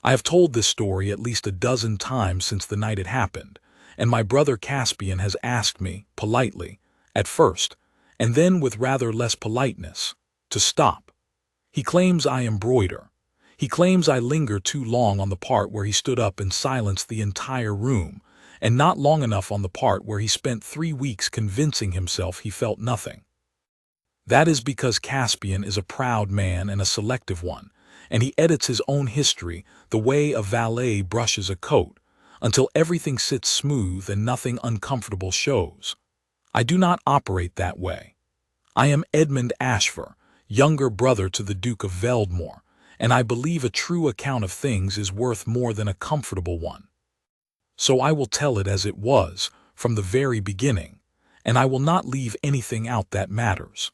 I have told this story at least a dozen times since the night it happened, and my brother Caspian has asked me, politely, at first, and then with rather less politeness, to stop. He claims I embroider. He claims I linger too long on the part where he stood up and silenced the entire room, and not long enough on the part where he spent 3 weeks convincing himself he felt nothing. That is because Caspian is a proud man and a selective one, and he edits his own history the way a valet brushes a coat, until everything sits smooth and nothing uncomfortable shows. I do not operate that way. I am Edmund Ashfur, younger brother to the Duke of Veldmoor, and I believe a true account of things is worth more than a comfortable one. So I will tell it as it was, from the very beginning, and I will not leave anything out that matters.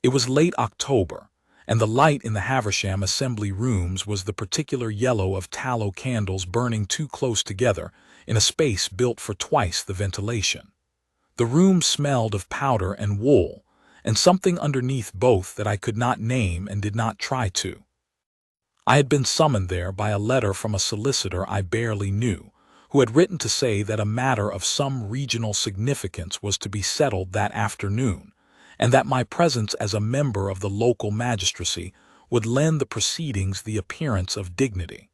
It was late October, and the light in the Haversham assembly rooms was the particular yellow of tallow candles burning too close together in a space built for twice the ventilation. The room smelled of powder and wool, and something underneath both that I could not name and did not try to. I had been summoned there by a letter from a solicitor I barely knew, who had written to say that a matter of some regional significance was to be settled that afternoon, and that my presence as a member of the local magistracy would lend the proceedings the appearance of dignity.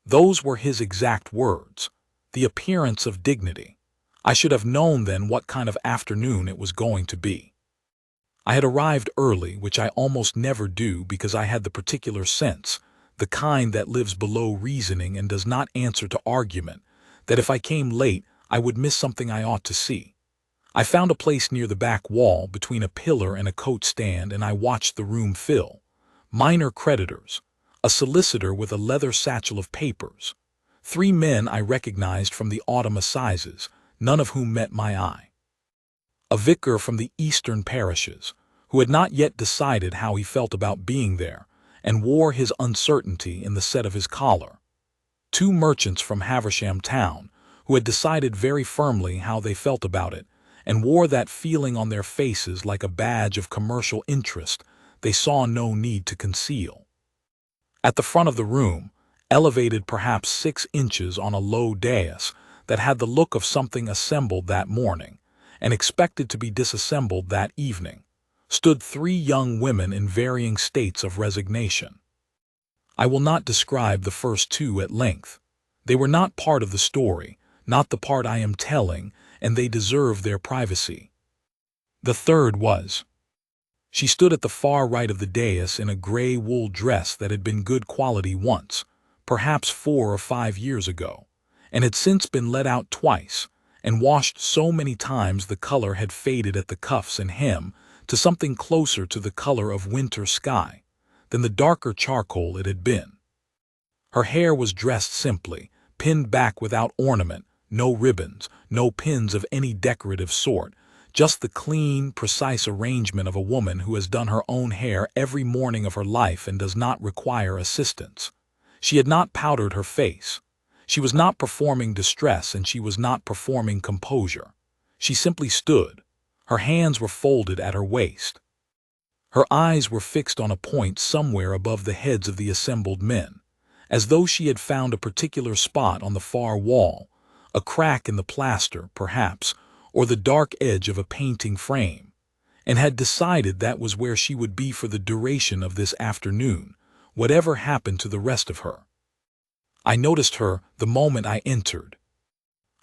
Those were his exact words, the appearance of dignity. I should have known then what kind of afternoon it was going to be. I had arrived early, which I almost never do because I had the particular sense, the kind that lives below reasoning and does not answer to argument, that if I came late I would miss something I ought to see. I found a place near the back wall between a pillar and a coat stand, and I watched the room fill. Minor creditors, a solicitor with a leather satchel of papers, 3 men I recognized from the autumn assizes, none of whom met my eye. A vicar from the eastern parishes, who had not yet decided how he felt about being there, and wore his uncertainty in the set of his collar. 2 merchants from Haversham town, who had decided very firmly how they felt about it, and wore that feeling on their faces like a badge of commercial interest they saw no need to conceal. At the front of the room, elevated perhaps 6 inches on a low dais that had the look of something assembled that morning and expected to be disassembled that evening, stood 3 young women in varying states of resignation. I will not describe the first 2 at length. They were not part of the story, not the part I am telling, and they deserve their privacy. The third was. She stood at the far right of the dais in a gray wool dress that had been good quality once, perhaps 4 or 5 years ago, and had since been let out twice, and washed so many times the color had faded at the cuffs and hem to something closer to the color of winter sky than the darker charcoal it had been. Her hair was dressed simply, pinned back without ornament, no ribbons, no pins of any decorative sort, just the clean, precise arrangement of a woman who has done her own hair every morning of her life and does not require assistance. She had not powdered her face. She was not performing distress, and she was not performing composure. She simply stood. Her hands were folded at her waist. Her eyes were fixed on a point somewhere above the heads of the assembled men, as though she had found a particular spot on the far wall, a crack in the plaster, perhaps, or the dark edge of a painting frame, and had decided that was where she would be for the duration of this afternoon, whatever happened to the rest of her. I noticed her the moment I entered.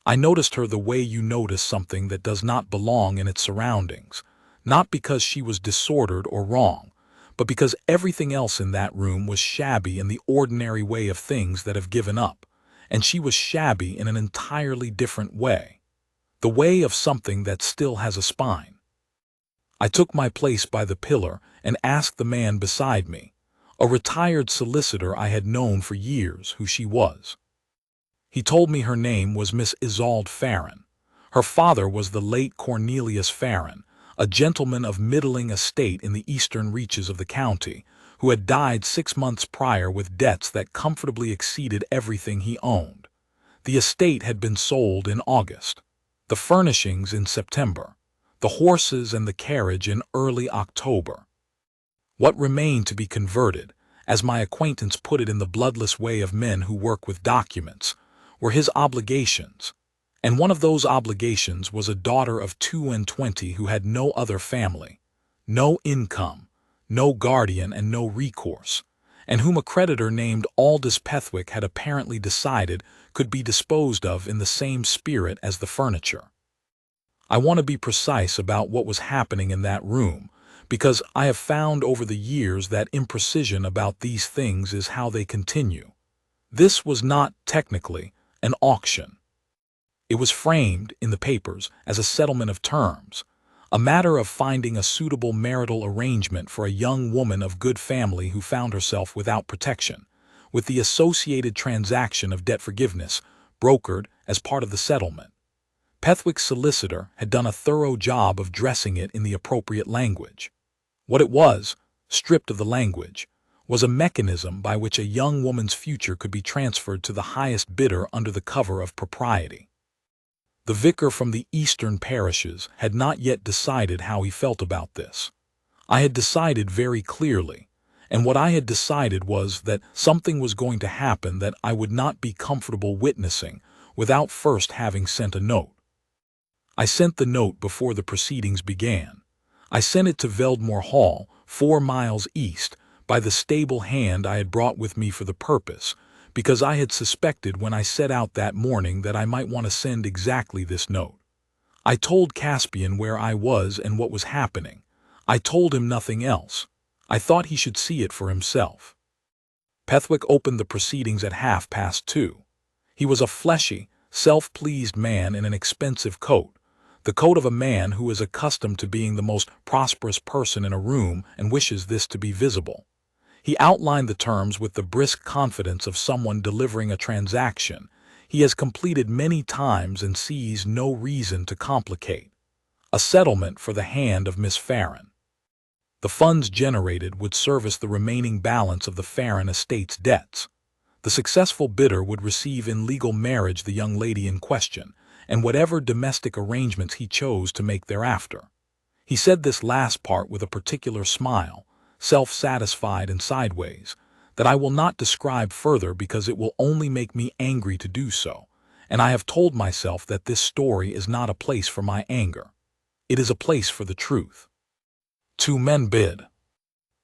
I noticed her the way you notice something that does not belong in its surroundings, not because she was disordered or wrong, but because everything else in that room was shabby in the ordinary way of things that have given up, and she was shabby in an entirely different way, the way of something that still has a spine. I took my place by the pillar and asked the man beside me, a retired solicitor I had known for years, who she was. He told me her name was Miss Isolde Farron. Her father was the late Cornelius Farron, a gentleman of middling estate in the eastern reaches of the county, who had died 6 months prior with debts that comfortably exceeded everything he owned. The estate had been sold in August, the furnishings in September, the horses and the carriage in early October. What remained to be converted, as my acquaintance put it in the bloodless way of men who work with documents, were his obligations. And one of those obligations was a daughter of 22 who had no other family, no income, no guardian and no recourse, and whom a creditor named Aldous Pethwick had apparently decided could be disposed of in the same spirit as the furniture. I want to be precise about what was happening in that room, because I have found over the years that imprecision about these things is how they continue. This was not, technically, an auction. It was framed, in the papers, as a settlement of terms, a matter of finding a suitable marital arrangement for a young woman of good family who found herself without protection, with the associated transaction of debt forgiveness brokered as part of the settlement. Pethwick's solicitor had done a thorough job of dressing it in the appropriate language. What it was, stripped of the language, was a mechanism by which a young woman's future could be transferred to the highest bidder under the cover of propriety. The vicar from the eastern parishes had not yet decided how he felt about this. I had decided very clearly, and what I had decided was that something was going to happen that I would not be comfortable witnessing without first having sent a note. I sent the note before the proceedings began. I sent it to Veldmoor Hall, 4 miles east, by the stable hand I had brought with me for the purpose, because I had suspected when I set out that morning that I might want to send exactly this note. I told Caspian where I was and what was happening. I told him nothing else. I thought he should see it for himself. Pethwick opened the proceedings at 2:30. He was a fleshy, self-pleased man in an expensive coat, the coat of a man who is accustomed to being the most prosperous person in a room and wishes this to be visible. He outlined the terms with the brisk confidence of someone delivering a transaction he has completed many times and sees no reason to complicate. A settlement for the hand of Miss Farron. The funds generated would service the remaining balance of the Farron estate's debts. The successful bidder would receive in legal marriage the young lady in question, and whatever domestic arrangements he chose to make thereafter. He said this last part with a particular smile, self-satisfied and sideways, that I will not describe further because it will only make me angry to do so, and I have told myself that this story is not a place for my anger. It is a place for the truth. 2 men bid.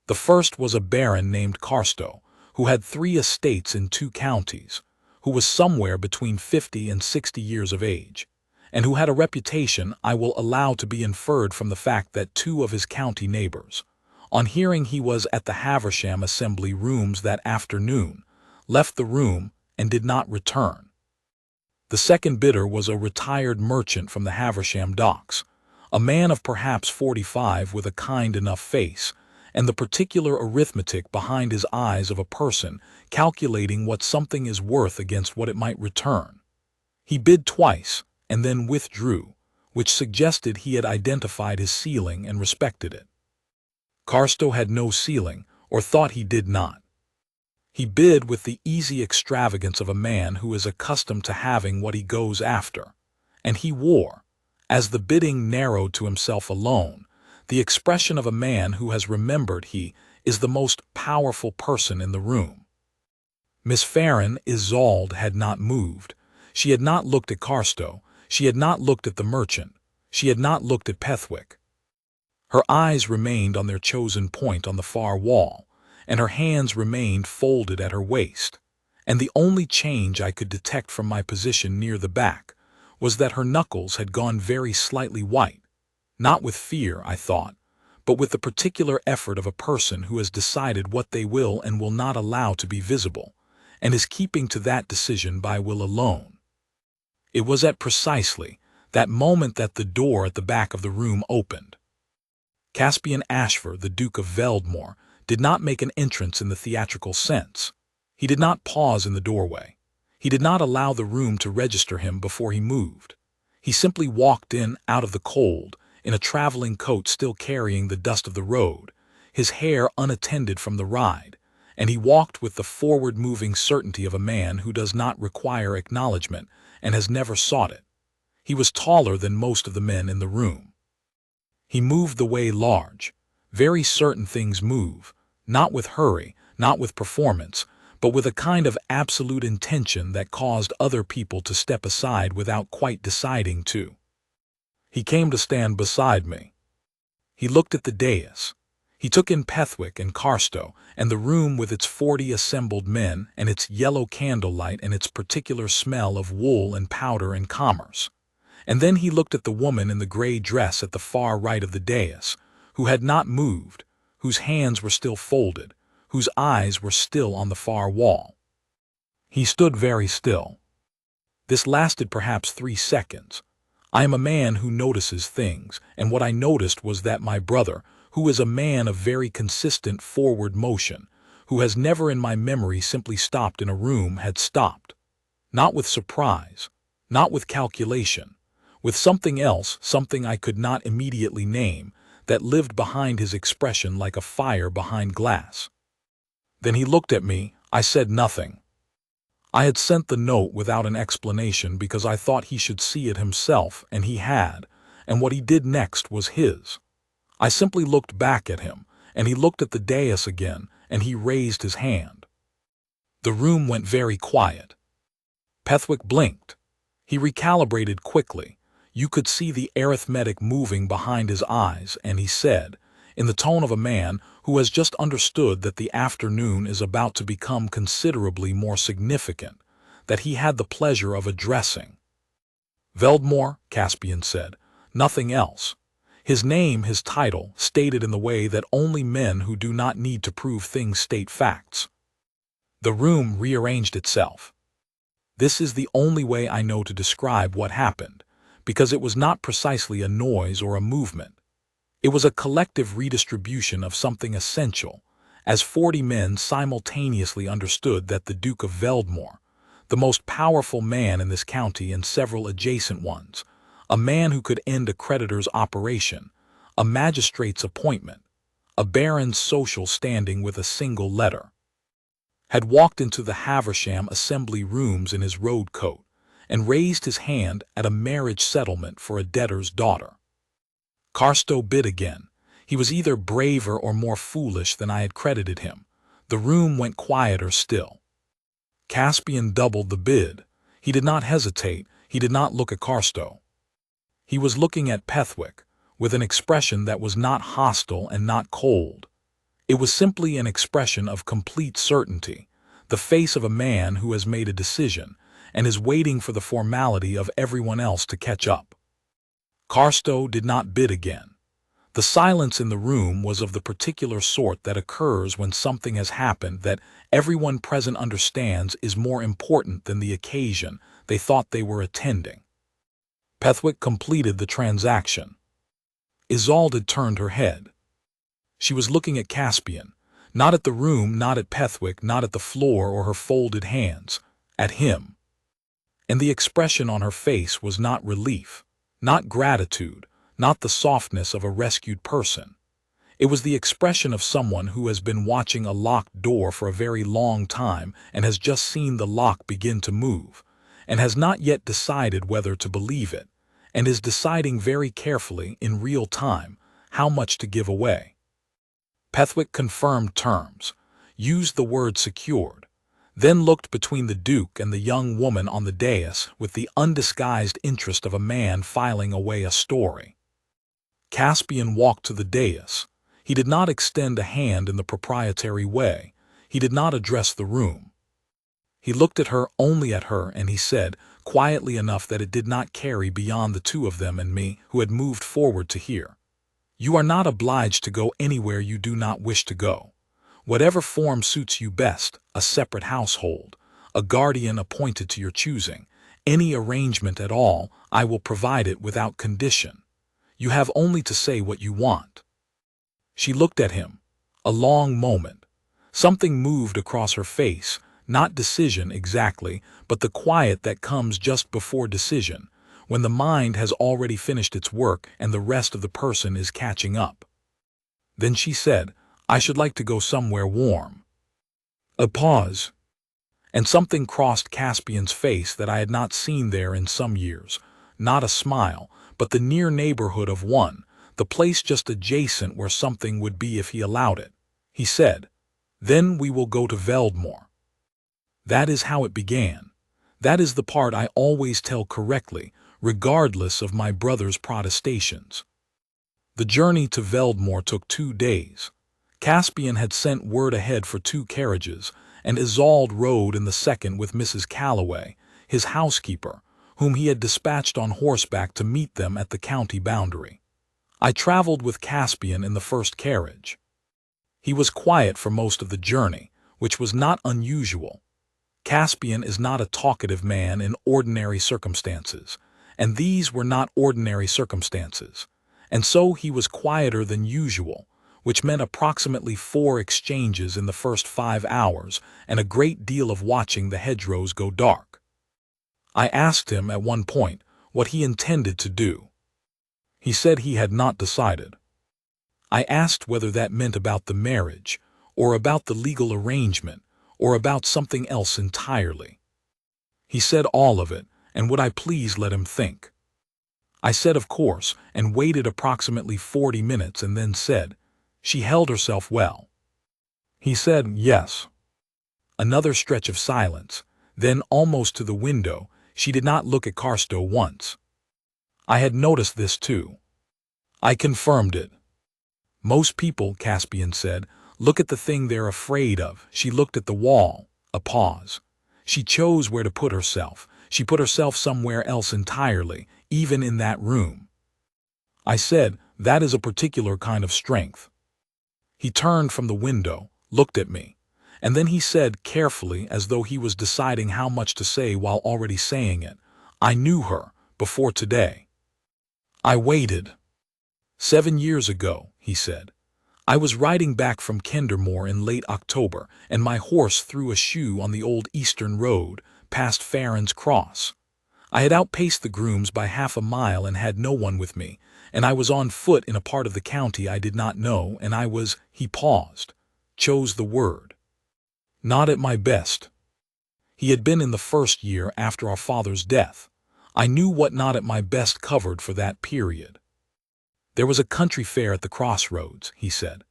The first was a baron named Carstow, who had 3 estates in 2 counties, who was somewhere between 50 and 60 years of age, and who had a reputation I will allow to be inferred from the fact that 2 of his county neighbors, on hearing he was at the Haversham Assembly Rooms that afternoon, left the room and did not return. The second bidder was a retired merchant from the Haversham docks, a man of perhaps 45 with a kind enough face, and the particular arithmetic behind his eyes of a person calculating what something is worth against what it might return. He bid twice and then withdrew, which suggested he had identified his ceiling and respected it. Carstow had no ceiling, or thought he did not. He bid with the easy extravagance of a man who is accustomed to having what he goes after, and he wore, as the bidding narrowed to himself alone, the expression of a man who has remembered he is the most powerful person in the room. Miss Farron Isolde had not moved. She had not looked at Carstow. She had not looked at the merchant. She had not looked at Pethwick. Her eyes remained on their chosen point on the far wall, and her hands remained folded at her waist, and the only change I could detect from my position near the back was that her knuckles had gone very slightly white, not with fear, I thought, but with the particular effort of a person who has decided what they will and will not allow to be visible, and is keeping to that decision by will alone. It was at precisely that moment that the door at the back of the room opened. Caspian Ashford, the Duke of Veldmoor, did not make an entrance in the theatrical sense. He did not pause in the doorway. He did not allow the room to register him before he moved. He simply walked in out of the cold, in a traveling coat still carrying the dust of the road, his hair unattended from the ride, and he walked with the forward-moving certainty of a man who does not require acknowledgment and has never sought it. He was taller than most of the men in the room. He moved the way large. Very certain things move, not with hurry, not with performance, but with a kind of absolute intention that caused other people to step aside without quite deciding to. He came to stand beside me. He looked at the dais. He took in Pethwick and Carstow, and the room with its 40 assembled men, and its yellow candlelight, and its particular smell of wool and powder and commerce. And then he looked at the woman in the gray dress at the far right of the dais, who had not moved, whose hands were still folded, whose eyes were still on the far wall. He stood very still. This lasted perhaps 3 seconds. I am a man who notices things, and what I noticed was that my brother, who is a man of very consistent forward motion, who has never in my memory simply stopped in a room, had stopped. Not with surprise, not with calculation, with something else, something I could not immediately name, that lived behind his expression like a fire behind glass. Then he looked at me. I said nothing. I had sent the note without an explanation because I thought he should see it himself, and he had, and what he did next was his. I simply looked back at him, and he looked at the dais again, and he raised his hand. The room went very quiet. Pethwick blinked. He recalibrated quickly. You could see the arithmetic moving behind his eyes, and he said, in the tone of a man who has just understood that the afternoon is about to become considerably more significant, that he had the pleasure of addressing. "Veldmoor," Caspian said, "nothing else. His name, his title, stated in the way that only men who do not need to prove things state facts." The room rearranged itself. This is the only way I know to describe what happened, because it was not precisely a noise or a movement. It was a collective redistribution of something essential, as 40 men simultaneously understood that the Duke of Veldmoor, the most powerful man in this county and several adjacent ones, a man who could end a creditor's operation, a magistrate's appointment, a baron's social standing with a single letter, had walked into the Haversham assembly rooms in his road coat and raised his hand at a marriage settlement for a debtor's daughter. Carstow bid again. He was either braver or more foolish than I had credited him. The room went quieter still. Caspian doubled the bid. He did not hesitate. He did not look at Carstow. He was looking at Pethwick, with an expression that was not hostile and not cold. It was simply an expression of complete certainty, the face of a man who has made a decision and is waiting for the formality of everyone else to catch up. Carstow did not bid again. The silence in the room was of the particular sort that occurs when something has happened that everyone present understands is more important than the occasion they thought they were attending. Pethwick completed the transaction. Isolde turned her head. She was looking at Caspian, not at the room, not at Pethwick, not at the floor or her folded hands, at him. And the expression on her face was not relief, not gratitude, not the softness of a rescued person. It was the expression of someone who has been watching a locked door for a very long time and has just seen the lock begin to move, and has not yet decided whether to believe it, and is deciding very carefully, in real time, how much to give away. Pethwick confirmed terms, used the word secured, then looked between the Duke and the young woman on the dais with the undisguised interest of a man filing away a story. Caspian walked to the dais. He did not extend a hand in the proprietary way. He did not address the room. He looked at her, only at her, and he said, quietly enough that it did not carry beyond the two of them and me, who had moved forward to hear. "You are not obliged to go anywhere you do not wish to go. Whatever form suits you best, a separate household, a guardian appointed to your choosing, any arrangement at all, I will provide it without condition. You have only to say what you want." She looked at him. A long moment. Something moved across her face, not decision exactly, but the quiet that comes just before decision, when the mind has already finished its work and the rest of the person is catching up. Then she said, "I should like to go somewhere warm." A pause. And something crossed Caspian's face that I had not seen there in some years. Not a smile, but the near neighborhood of one, the place just adjacent where something would be if he allowed it. He said, Then we will go to Veldmoor. That is how it began. That is the part I always tell correctly, regardless of my brother's protestations. The journey to Veldmoor took 2 days. Caspian had sent word ahead for 2 carriages, and Isolde rode in the second with Mrs. Calloway, his housekeeper, whom he had dispatched on horseback to meet them at the county boundary. I traveled with Caspian in the first carriage. He was quiet for most of the journey, which was not unusual. Caspian is not a talkative man in ordinary circumstances, and these were not ordinary circumstances, and so he was quieter than usual, which meant approximately 4 exchanges in the first 5 hours and a great deal of watching the hedgerows go dark. I asked him at one point what he intended to do. He said he had not decided. I asked whether that meant about the marriage, or about the legal arrangement, or about something else entirely. He said all of it, and would I please let him think. I said of course, and waited approximately 40 minutes and then said, "She held herself well." He said, "Yes." Another stretch of silence, then almost to the window, she did not look at Carstow once. I had noticed this too. I confirmed it. Most people, Caspian said, look at the thing they're afraid of. She looked at the wall. A pause. She chose where to put herself. She put herself somewhere else entirely, even in that room. I said, "That is a particular kind of strength." He turned from the window, looked at me, and then he said carefully, as though he was deciding how much to say while already saying it, "I knew her before today." I waited. 7 years ago, he said. I was riding back from Kendermore in late October, and my horse threw a shoe on the old eastern road, past Farron's Cross. I had outpaced the grooms by half a mile and had no one with me, and I was on foot in a part of the county I did not know, and I was, he paused, chose the word, not at my best. He had been in the first year after our father's death. I knew what not at my best covered for that period. There was a country fair at the crossroads, he said.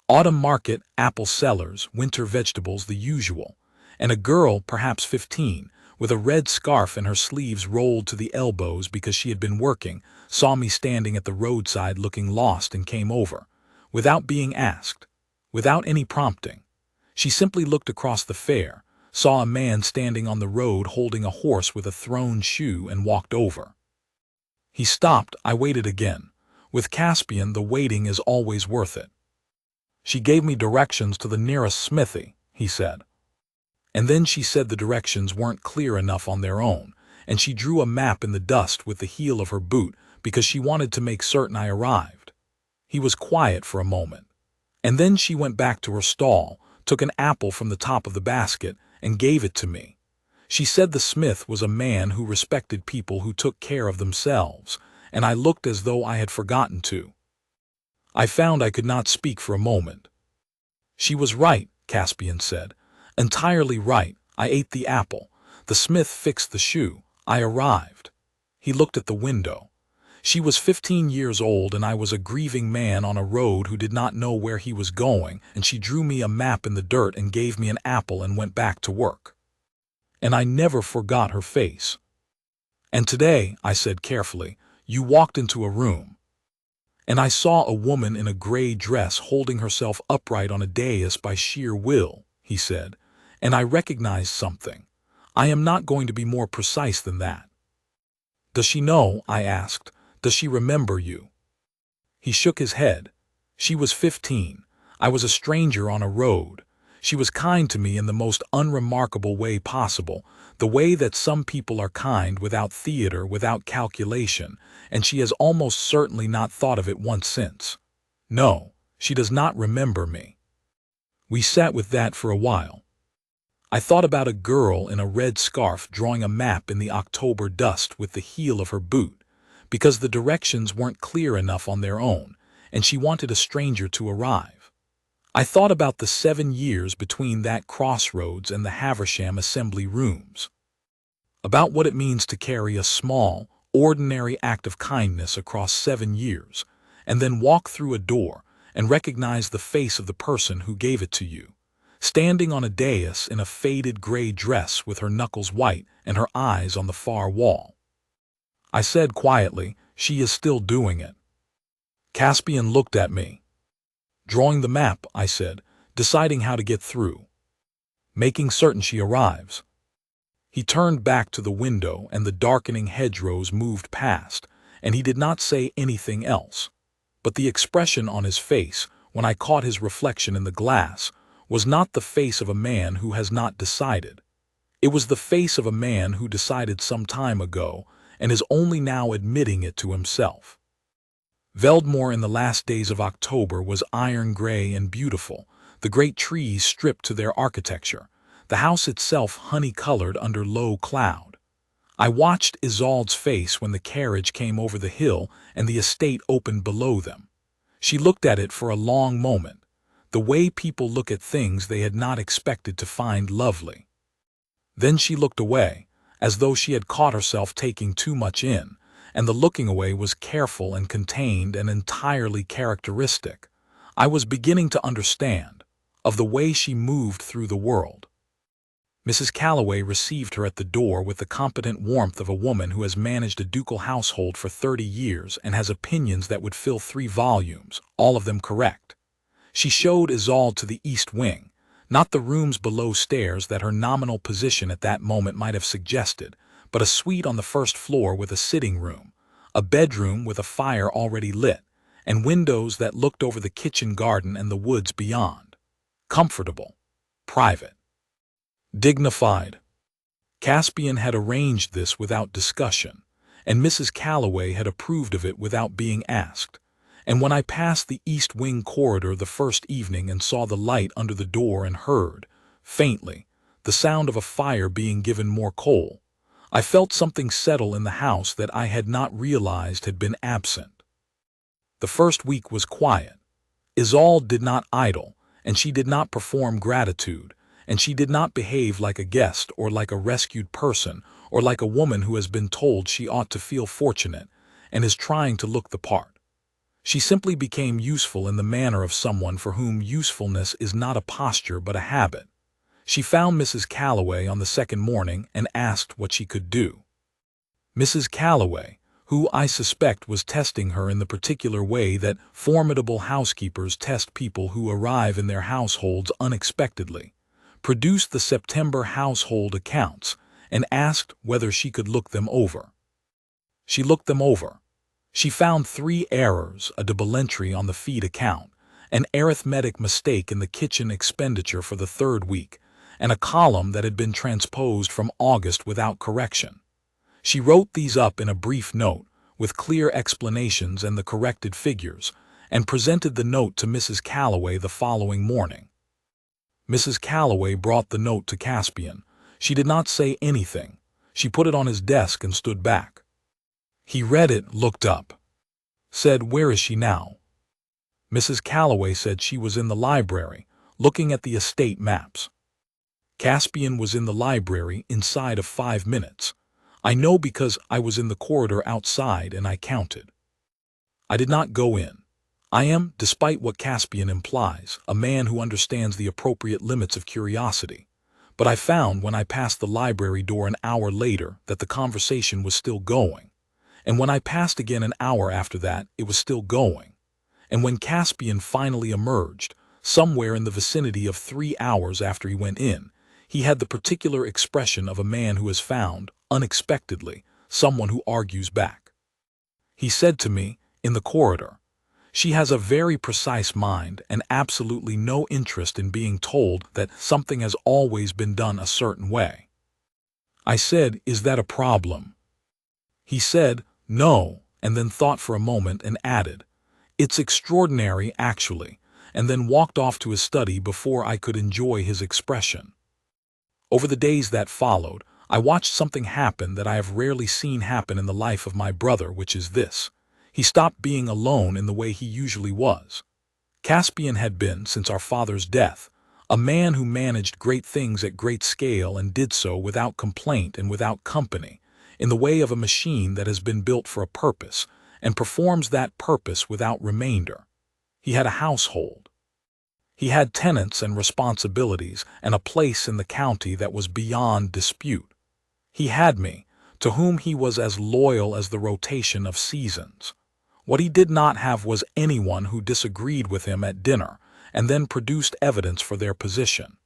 Autumn market, apple sellers, winter vegetables, the usual, and a girl, perhaps 15, with a red scarf and her sleeves rolled to the elbows because she had been working, saw me standing at the roadside looking lost and came over, without being asked, without any prompting. She simply looked across the fair, saw a man standing on the road holding a horse with a thrown shoe and walked over. He stopped. I waited again. With Caspian, the waiting is always worth it. She gave me directions to the nearest smithy, he said. And then she said the directions weren't clear enough on their own, and she drew a map in the dust with the heel of her boot because she wanted to make certain I arrived. He was quiet for a moment. And then she went back to her stall, took an apple from the top of the basket, and gave it to me. She said the smith was a man who respected people who took care of themselves, and I looked as though I had forgotten to. I found I could not speak for a moment. She was right, Caspian said. Entirely right. I ate the apple. The smith fixed the shoe. I arrived. He looked at the window. She was 15 years old, and I was a grieving man on a road who did not know where he was going, and she drew me a map in the dirt and gave me an apple and went back to work. And I never forgot her face. And today, I said carefully, you walked into a room. And I saw a woman in a gray dress holding herself upright on a dais by sheer will, he said, and I recognized something. I am not going to be more precise than that. Does she know? I asked. Does she remember you? He shook his head. She was 15. I was a stranger on a road. She was kind to me in the most unremarkable way possible, the way that some people are kind without theater, without calculation, and she has almost certainly not thought of it once since. No, she does not remember me. We sat with that for a while. I thought about a girl in a red scarf drawing a map in the October dust with the heel of her boot, because the directions weren't clear enough on their own, and she wanted a stranger to arrive. I thought about the 7 years between that crossroads and the Haversham Assembly Rooms, about what it means to carry a small, ordinary act of kindness across 7 years, and then walk through a door and recognize the face of the person who gave it to you, standing on a dais in a faded gray dress with her knuckles white and her eyes on the far wall. I said quietly, "She is still doing it." Caspian looked at me. "Drawing the map," I said, "deciding how to get through. Making certain she arrives." He turned back to the window and the darkening hedgerows moved past, and he did not say anything else. But the expression on his face, when I caught his reflection in the glass, was not the face of a man who has not decided. It was the face of a man who decided some time ago and is only now admitting it to himself. Veldmoor in the last days of October was iron gray and beautiful, the great trees stripped to their architecture, the house itself honey-colored under low cloud. I watched Isolde's face when the carriage came over the hill and the estate opened below them. She looked at it for a long moment, the way people look at things they had not expected to find lovely. Then she looked away, as though she had caught herself taking too much in, and the looking away was careful and contained and entirely characteristic. I was beginning to understand, of the way she moved through the world. Mrs. Calloway received her at the door with the competent warmth of a woman who has managed a ducal household for 30 years and has opinions that would fill 3 volumes, all of them correct. She showed Isolde to the east wing, not the rooms below stairs that her nominal position at that moment might have suggested, but a suite on the first floor with a sitting room, a bedroom with a fire already lit, and windows that looked over the kitchen garden and the woods beyond. Comfortable, private, dignified. Caspian had arranged this without discussion, and Mrs. Calloway had approved of it without being asked. And when I passed the east wing corridor the first evening and saw the light under the door and heard, faintly, the sound of a fire being given more coal, I felt something settle in the house that I had not realized had been absent. The first week was quiet. Isolde did not idle, and she did not perform gratitude, and she did not behave like a guest or like a rescued person or like a woman who has been told she ought to feel fortunate and is trying to look the part. She simply became useful in the manner of someone for whom usefulness is not a posture but a habit. She found Mrs. Calloway on the second morning and asked what she could do. Mrs. Calloway, who I suspect was testing her in the particular way that formidable housekeepers test people who arrive in their households unexpectedly, produced the September household accounts and asked whether she could look them over. She looked them over. She found 3 errors, a double entry on the feed account, an arithmetic mistake in the kitchen expenditure for the 3rd week, and a column that had been transposed from August without correction. She wrote these up in a brief note, with clear explanations and the corrected figures, and presented the note to Mrs. Calloway the following morning. Mrs. Calloway brought the note to Caspian. She did not say anything. She put it on his desk and stood back. He read it, looked up, said, "Where is she now?" Mrs. Calloway said she was in the library, looking at the estate maps. Caspian was in the library inside of 5 minutes. I know because I was in the corridor outside and I counted. I did not go in. I am, despite what Caspian implies, a man who understands the appropriate limits of curiosity. But I found when I passed the library door an hour later that the conversation was still going. And when I passed again an hour after that, it was still going. And when Caspian finally emerged, somewhere in the vicinity of 3 hours after he went in, he had the particular expression of a man who has found, unexpectedly, someone who argues back. He said to me, in the corridor, "She has a very precise mind and absolutely no interest in being told that something has always been done a certain way." I said, "Is that a problem?" He said, "No," and then thought for a moment and added, "It's extraordinary, actually," and then walked off to his study before I could enjoy his expression. Over the days that followed, I watched something happen that I have rarely seen happen in the life of my brother, which is this. He stopped being alone in the way he usually was. Caspian had been, since our father's death, a man who managed great things at great scale and did so without complaint and without company, in the way of a machine that has been built for a purpose and performs that purpose without remainder. He had a household. He had tenants and responsibilities and a place in the county that was beyond dispute. He had me, to whom he was as loyal as the rotation of seasons. What he did not have was anyone who disagreed with him at dinner and then produced evidence for their position.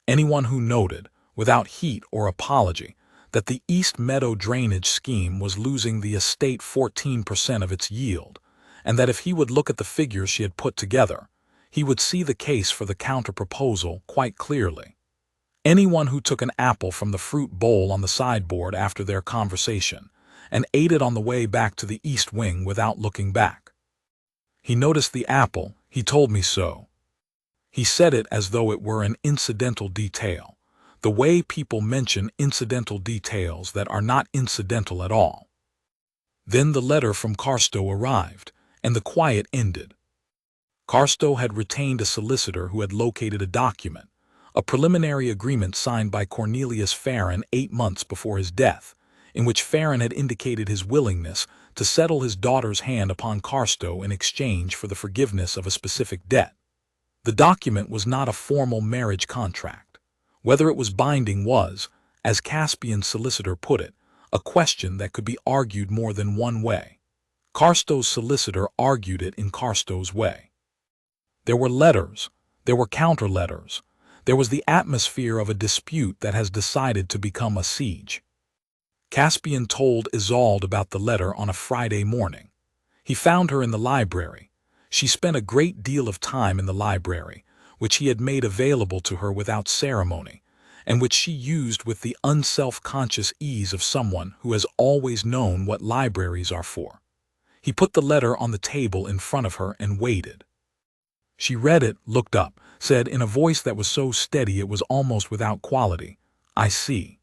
Anyone who noted, without heat or apology, that the East Meadow drainage scheme was losing the estate 14% of its yield, and that if he would look at the figures she had put together, he would see the case for the counter-proposal quite clearly. Anyone who took an apple from the fruit bowl on the sideboard after their conversation and ate it on the way back to the East Wing without looking back. He noticed the apple, he told me so. He said it as though it were an incidental detail, the way people mention incidental details that are not incidental at all. Then the letter from Carstow arrived, and the quiet ended. Carstow had retained a solicitor who had located a document, a preliminary agreement signed by Cornelius Farron 8 months before his death, in which Farron had indicated his willingness to settle his daughter's hand upon Carstow in exchange for the forgiveness of a specific debt. The document was not a formal marriage contract. Whether it was binding was, as Caspian's solicitor put it, a question that could be argued more than one way. Carstow's solicitor argued it in Carstow's way. There were letters, there were counter-letters, there was the atmosphere of a dispute that has decided to become a siege. Caspian told Isolde about the letter on a Friday morning. He found her in the library. She spent a great deal of time in the library, which he had made available to her without ceremony, and which she used with the unself-conscious ease of someone who has always known what libraries are for. He put the letter on the table in front of her and waited. She read it, looked up, said in a voice that was so steady it was almost without quality, "I see."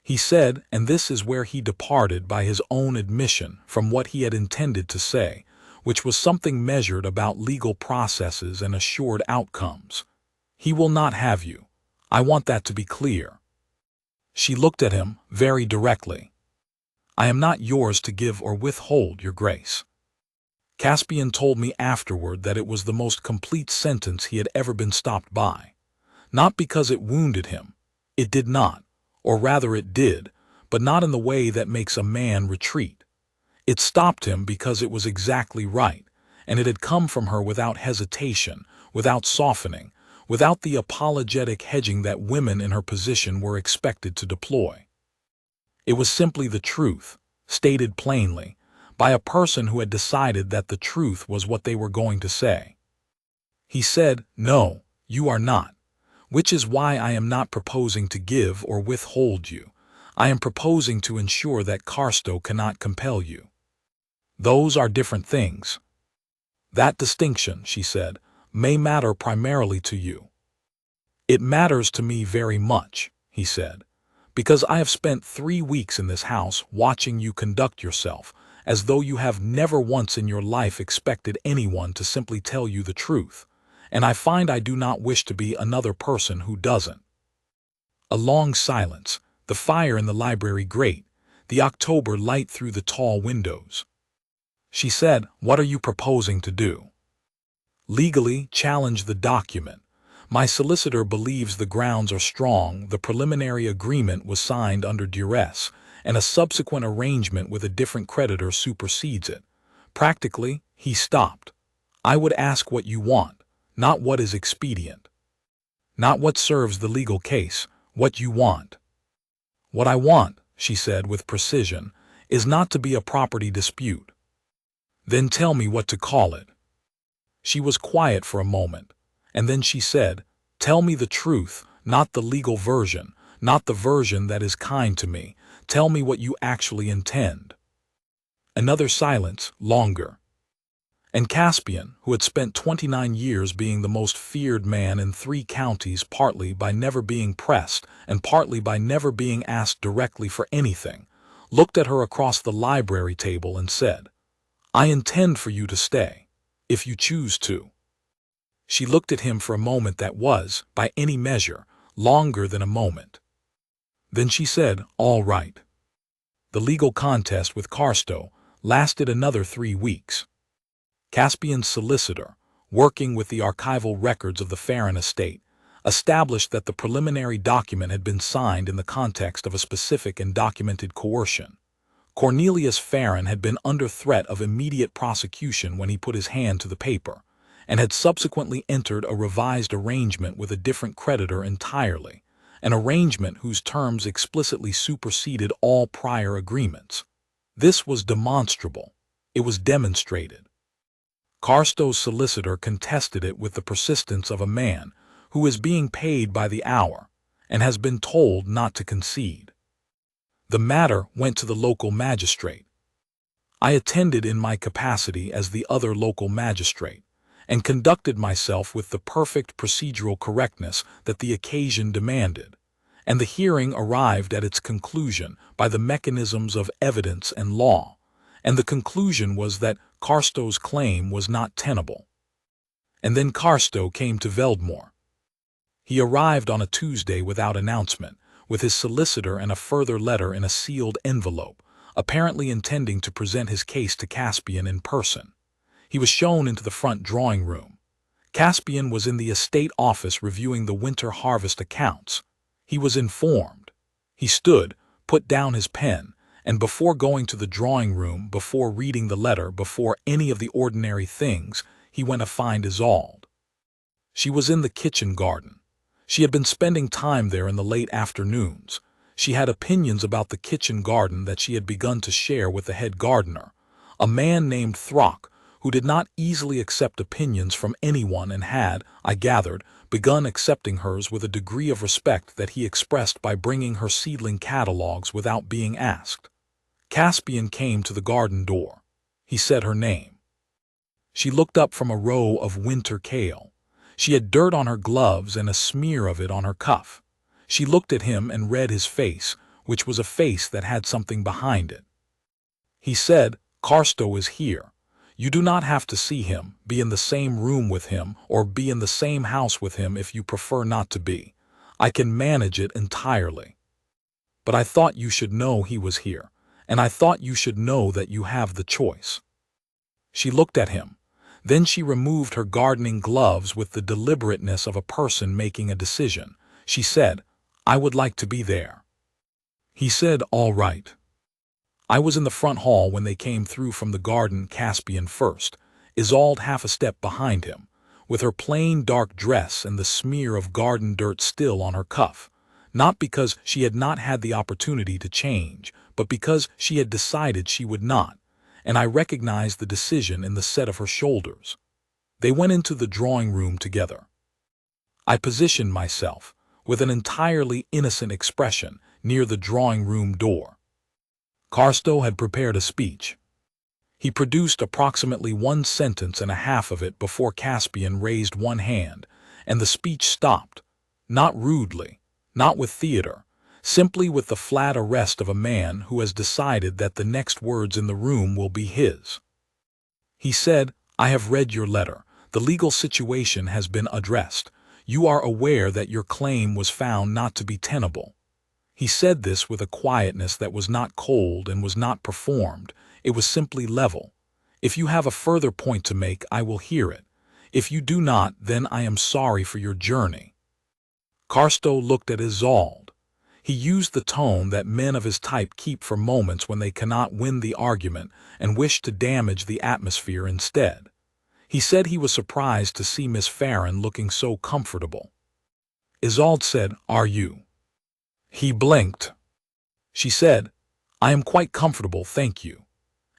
He said, and this is where he departed by his own admission from what he had intended to say, which was something measured about legal processes and assured outcomes. "He will not have you. I want that to be clear." She looked at him very directly. "I am not yours to give or withhold, Your Grace." Caspian told me afterward that it was the most complete sentence he had ever been stopped by. Not because it wounded him. It did not, or rather it did, but not in the way that makes a man retreat. It stopped him because it was exactly right, and it had come from her without hesitation, without softening, without the apologetic hedging that women in her position were expected to deploy. It was simply the truth, stated plainly, by a person who had decided that the truth was what they were going to say. He said, "No, you are not, which is why I am not proposing to give or withhold you. I am proposing to ensure that Carstow cannot compel you. Those are different things. That distinction," she said, "may matter primarily to you." "It matters to me very much," he said, "because I have spent 3 weeks in this house watching you conduct yourself as though you have never once in your life expected anyone to simply tell you the truth, and I find I do not wish to be another person who doesn't." A long silence, the fire in the library grate, the October light through the tall windows. She said, "What are you proposing to do?" "Legally challenge the document. My solicitor believes the grounds are strong. The preliminary agreement was signed under duress, and a subsequent arrangement with a different creditor supersedes it. Practically, he stopped. I would ask what you want, not what is expedient. Not what serves the legal case, what you want." "What I want," she said with precision, "is not to be a property dispute." "Then tell me what to call it." She was quiet for a moment, and then she said, "Tell me the truth, not the legal version, not the version that is kind to me. Tell me what you actually intend." Another silence, longer. And Caspian, who had spent 29 years being the most feared man in 3 counties, partly by never being pressed and partly by never being asked directly for anything, looked at her across the library table and said, "I intend for you to stay, if you choose to." She looked at him for a moment that was, by any measure, longer than a moment. Then she said, "All right." The legal contest with Carstow lasted another 3 weeks. Caspian's solicitor, working with the archival records of the Farron estate, established that the preliminary document had been signed in the context of a specific and documented coercion. Cornelius Farron had been under threat of immediate prosecution when he put his hand to the paper, and had subsequently entered a revised arrangement with a different creditor entirely, an arrangement whose terms explicitly superseded all prior agreements. This was demonstrable. It was demonstrated. Carstow's solicitor contested it with the persistence of a man who is being paid by the hour and has been told not to concede. The matter went to the local magistrate. I attended in my capacity as the other local magistrate, and conducted myself with the perfect procedural correctness that the occasion demanded, and the hearing arrived at its conclusion by the mechanisms of evidence and law, and the conclusion was that Carstow's claim was not tenable. And then Carstow came to Veldmoor. He arrived on a Tuesday without announcement, with his solicitor and a further letter in a sealed envelope, apparently intending to present his case to Caspian in person. He was shown into the front drawing room. Caspian was in the estate office reviewing the winter harvest accounts. He was informed. He stood, put down his pen, and before going to the drawing room, before reading the letter, before any of the ordinary things, he went to find Isolde. She was in the kitchen garden. She had been spending time there in the late afternoons. She had opinions about the kitchen garden that she had begun to share with the head gardener, a man named Throck, who did not easily accept opinions from anyone and had, I gathered, begun accepting hers with a degree of respect that he expressed by bringing her seedling catalogues without being asked. Caspian came to the garden door. He said her name. She looked up from a row of winter kale. She had dirt on her gloves and a smear of it on her cuff. She looked at him and read his face, which was a face that had something behind it. He said, "Carstow is here. You do not have to see him, be in the same room with him, or be in the same house with him if you prefer not to be. I can manage it entirely. But I thought you should know he was here, and I thought you should know that you have the choice." She looked at him. Then she removed her gardening gloves with the deliberateness of a person making a decision. She said, "I would like to be there." He said, "All right." I was in the front hall when they came through from the garden, Caspian first, Isolde half a step behind him, with her plain dark dress and the smear of garden dirt still on her cuff, not because she had not had the opportunity to change, but because she had decided she would not, and I recognized the decision in the set of her shoulders. They went into the drawing room together. I positioned myself, with an entirely innocent expression, near the drawing room door. Carstow had prepared a speech. He produced approximately 1 sentence and a half of it before Caspian raised one hand, and the speech stopped, not rudely, not with theater, simply with the flat arrest of a man who has decided that the next words in the room will be his. He said, "I have read your letter. The legal situation has been addressed. You are aware that your claim was found not to be tenable." He said this with a quietness that was not cold and was not performed. It was simply level. "If you have a further point to make, I will hear it. If you do not, then I am sorry for your journey." Carstow looked at Isolde. He used the tone that men of his type keep for moments when they cannot win the argument and wish to damage the atmosphere instead. He said he was surprised to see Miss Farron looking so comfortable. Isolde said, "Are you?" He blinked. She said, "I am quite comfortable, thank you."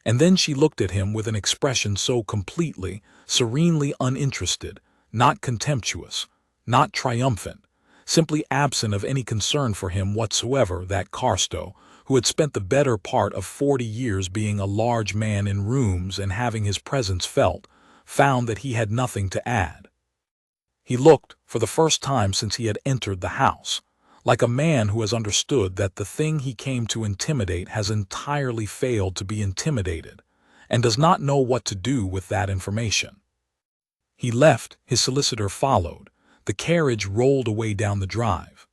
And then she looked at him with an expression so completely, serenely uninterested, not contemptuous, not triumphant, simply absent of any concern for him whatsoever, that Carstow, who had spent the better part of 40 years being a large man in rooms and having his presence felt, found that he had nothing to add. He looked, for the first time since he had entered the house, like a man who has understood that the thing he came to intimidate has entirely failed to be intimidated, and does not know what to do with that information. He left, his solicitor followed. The carriage rolled away down the drive.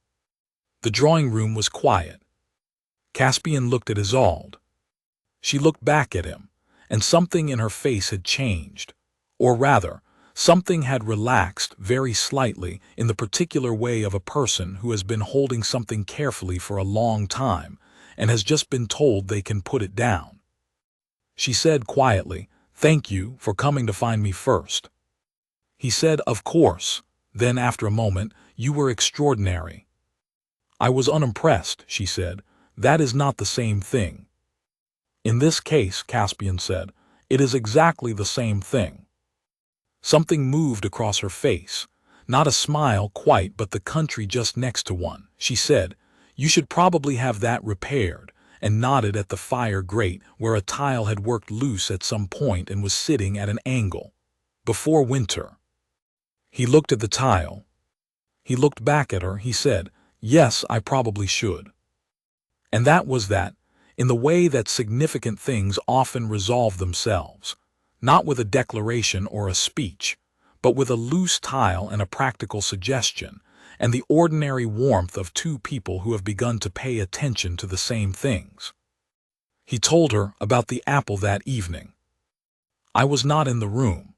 The drawing room was quiet. Caspian looked at Isolde. She looked back at him, and something in her face had changed, or rather, Something had relaxed very slightly in the particular way of a person who has been holding something carefully for a long time and has just been told they can put it down. She said quietly, "Thank you for coming to find me first." He said, "Of course." Then after a moment, "You were extraordinary." "I was unimpressed," she said. "That is not the same thing." "In this case," Caspian said, "it is exactly the same thing." Something moved across her face. Not a smile quite, but the country just next to one. She said, "You should probably have that repaired," and nodded at the fire grate where a tile had worked loose at some point and was sitting at an angle. "Before winter." He looked at the tile. He looked back at her. He said, "Yes, I probably should." And that was that, in the way that significant things often resolve themselves, not with a declaration or a speech, but with a loose tile and a practical suggestion, and the ordinary warmth of two people who have begun to pay attention to the same things. He told her about the apple that evening. "I was not in the room."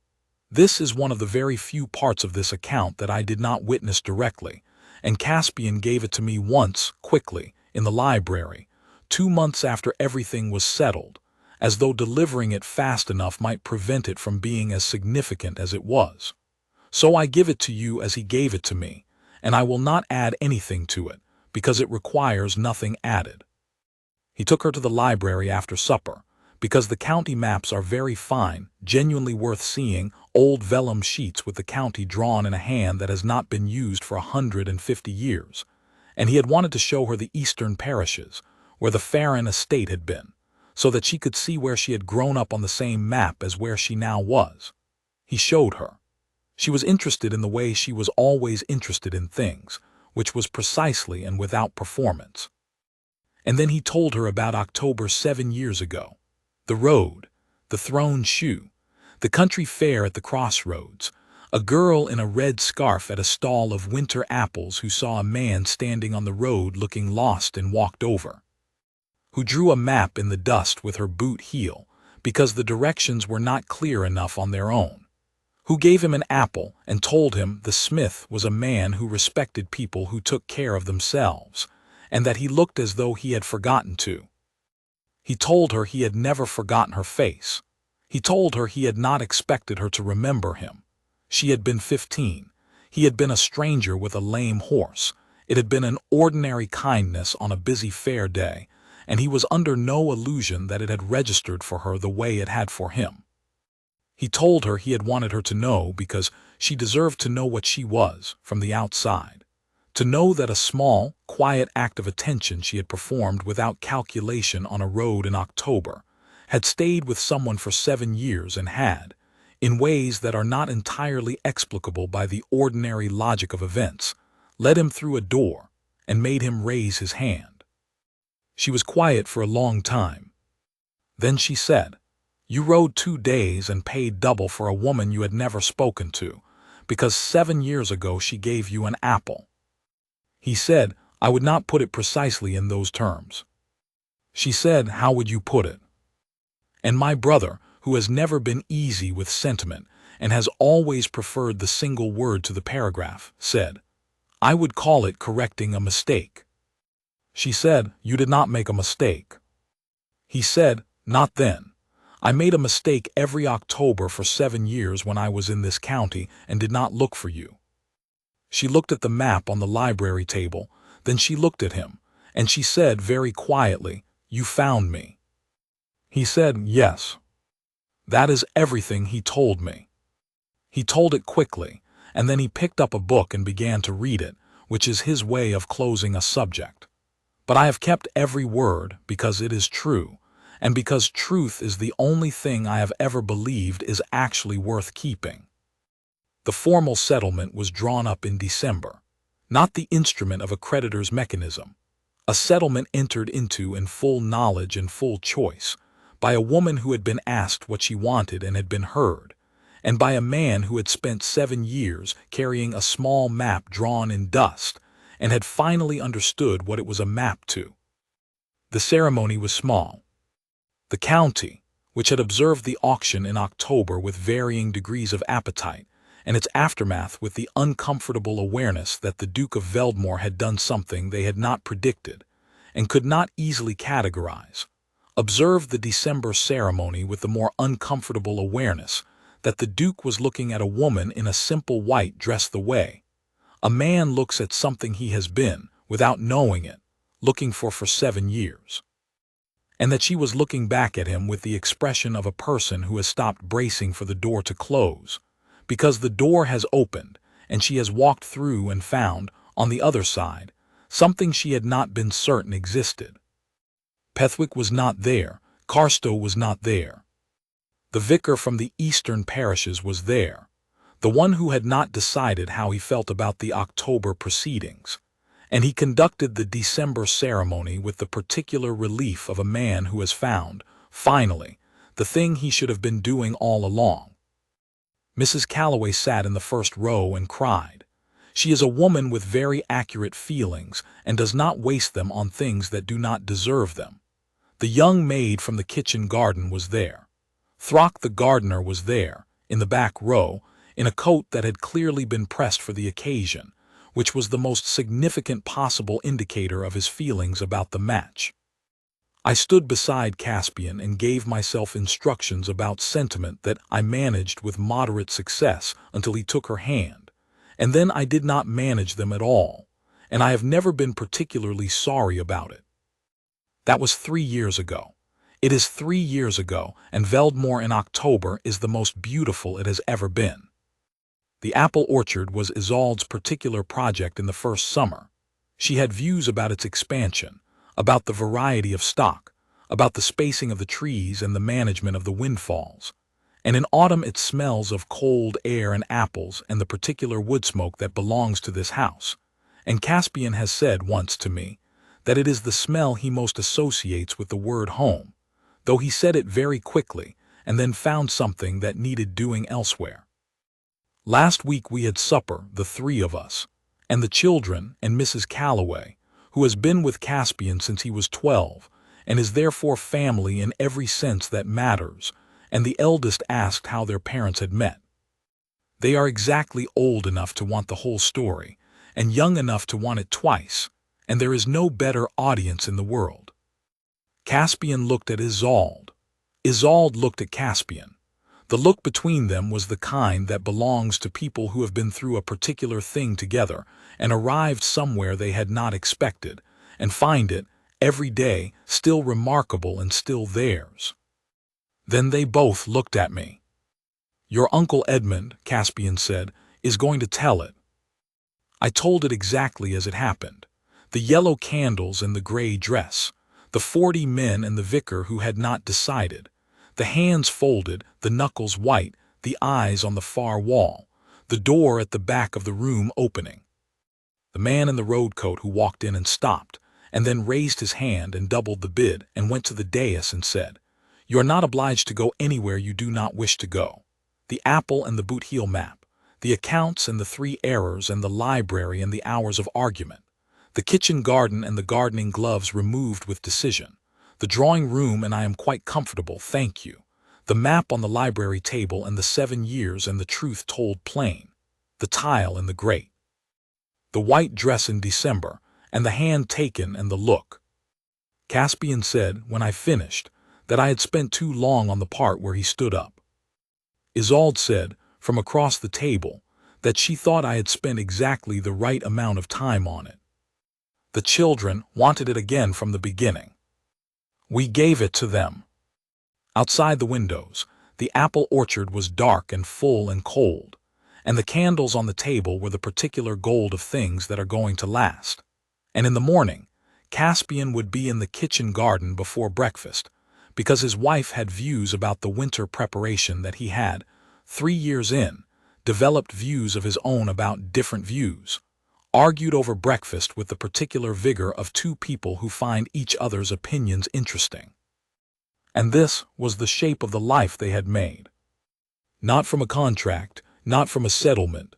This is one of the very few parts of this account that I did not witness directly, and Caspian gave it to me once, quickly, in the library, 2 months after everything was settled, as though delivering it fast enough might prevent it from being as significant as it was. So I give it to you as he gave it to me, and I will not add anything to it, because it requires nothing added. He took her to the library after supper, because the county maps are very fine, genuinely worth seeing, old vellum sheets with the county drawn in a hand that has not been used for 150 years, and he had wanted to show her the eastern parishes, where the Farron estate had been, so that she could see where she had grown up on the same map as where she now was. He showed her. She was interested in the way she was always interested in things, which was precisely and without performance. And then he told her about October 7 years ago. The road, the thrown shoe, the country fair at the crossroads, a girl in a red scarf at a stall of winter apples who saw a man standing on the road looking lost and walked over, who drew a map in the dust with her boot heel because the directions were not clear enough on their own, who gave him an apple and told him the smith was a man who respected people who took care of themselves, and that he looked as though he had forgotten to. He told her he had never forgotten her face. He told her he had not expected her to remember him. She had been 15. He had been a stranger with a lame horse. It had been an ordinary kindness on a busy fair day, and he was under no illusion that it had registered for her the way it had for him. He told her he had wanted her to know because she deserved to know what she was from the outside. To know that a small, quiet act of attention she had performed without calculation on a road in October had stayed with someone for 7 years and had, in ways that are not entirely explicable by the ordinary logic of events, led him through a door and made him raise his hand. She was quiet for a long time. Then she said, "You rode 2 days and paid double for a woman you had never spoken to, because 7 years ago she gave you an apple." He said, "I would not put it precisely in those terms." She said, "How would you put it?" And my brother, who has never been easy with sentiment and has always preferred the single word to the paragraph, said, "I would call it correcting a mistake." She said, "You did not make a mistake." He said, "Not then. I made a mistake every October for 7 years when I was in this county and did not look for you." She looked at the map on the library table, then she looked at him, and she said very quietly, "You found me." He said, "Yes." That is everything he told me. He told it quickly, and then he picked up a book and began to read it, which is his way of closing a subject. But I have kept every word because it is true, and because truth is the only thing I have ever believed is actually worth keeping. The formal settlement was drawn up in December, not the instrument of a creditor's mechanism. A settlement entered into in full knowledge and full choice, by a woman who had been asked what she wanted and had been heard, and by a man who had spent 7 years carrying a small map drawn in dust and had finally understood what it was a map to. The ceremony was small. The county, which had observed the auction in October with varying degrees of appetite, and its aftermath with the uncomfortable awareness that the Duke of Veldmoor had done something they had not predicted and could not easily categorize. Observed the December ceremony with the more uncomfortable awareness that the Duke was looking at a woman in a simple white dress the way a man looks at something he has been, without knowing it, looking for 7 years. And that she was looking back at him with the expression of a person who has stopped bracing for the door to close, because the door has opened and she has walked through and found, on the other side, something she had not been certain existed. Pethwick was not there, Carstow was not there. The vicar from the eastern parishes was there, the one who had not decided how he felt about the October proceedings, and he conducted the December ceremony with the particular relief of a man who has found, finally, the thing he should have been doing all along. Mrs. Calloway sat in the first row and cried. She is a woman with very accurate feelings and does not waste them on things that do not deserve them. The young maid from the kitchen garden was there. Throck the gardener was there, in the back row, in a coat that had clearly been pressed for the occasion, which was the most significant possible indicator of his feelings about the match. I stood beside Caspian and gave myself instructions about sentiment that I managed with moderate success until he took her hand, and then I did not manage them at all, and I have never been particularly sorry about it. That was 3 years ago. It is 3 years ago, and Veldmoor in October is the most beautiful it has ever been. The apple orchard was Isolde's particular project in the first summer. She had views about its expansion, about the variety of stock, about the spacing of the trees and the management of the windfalls. And in autumn it smells of cold air and apples and the particular wood smoke that belongs to this house. And Caspian has said once to me that it is the smell he most associates with the word home, though he said it very quickly and then found something that needed doing elsewhere. Last week we had supper, the 3 of us, and the children and Mrs. Calloway, who has been with Caspian since he was 12, and is therefore family in every sense that matters, and the eldest asked how their parents had met. They are exactly old enough to want the whole story, and young enough to want it twice, and there is no better audience in the world. Caspian looked at Isolde. Isolde looked at Caspian. The look between them was the kind that belongs to people who have been through a particular thing together and arrived somewhere they had not expected, and find it, every day, still remarkable and still theirs. Then they both looked at me. "Your Uncle Edmund," Caspian said, "is going to tell it." I told it exactly as it happened. The yellow candles and the gray dress, the 40 men and the vicar who had not decided, the hands folded, the knuckles white, the eyes on the far wall, the door at the back of the room opening. The man in the road coat who walked in and stopped, and then raised his hand and doubled the bid and went to the dais and said, "You are not obliged to go anywhere you do not wish to go. The apple and the boot heel map, the accounts and the 3 errors and the library and the hours of argument, the kitchen garden and the gardening gloves removed with decision, the drawing room and I am quite comfortable, thank you, the map on the library table and the 7 years and the truth told plain, the tile and the grate, the white dress in December, and the hand taken and the look." Caspian said, when I finished, that I had spent too long on the part where he stood up. Isolde said, from across the table, that she thought I had spent exactly the right amount of time on it. The children wanted it again from the beginning. We gave it to them. Outside the windows, the apple orchard was dark and full and cold, and the candles on the table were the particular gold of things that are going to last. And in the morning, Caspian would be in the kitchen garden before breakfast, because his wife had views about the winter preparation that he had, 3 years in, developed views of his own about different views, argued over breakfast with the particular vigor of 2 people who find each other's opinions interesting. And this was the shape of the life they had made. Not from a contract, not from a settlement.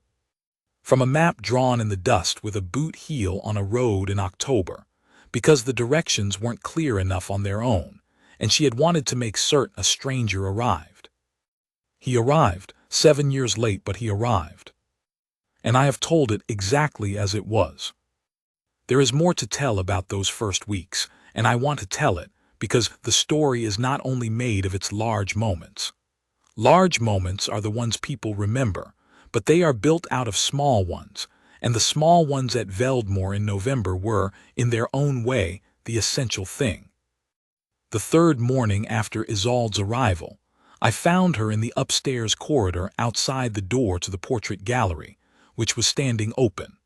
From a map drawn in the dust with a boot heel on a road in October, because the directions weren't clear enough on their own, and she had wanted to make certain a stranger arrived. He arrived, 7 years late, but he arrived. And I have told it exactly as it was. There is more to tell about those first weeks, and I want to tell it because the story is not only made of its large moments. Large moments are the ones people remember, but they are built out of small ones, and the small ones at Veldmoor in November were, in their own way, the essential thing. The third morning after Isolde's arrival, I found her in the upstairs corridor outside the door to the portrait gallery, which was standing open.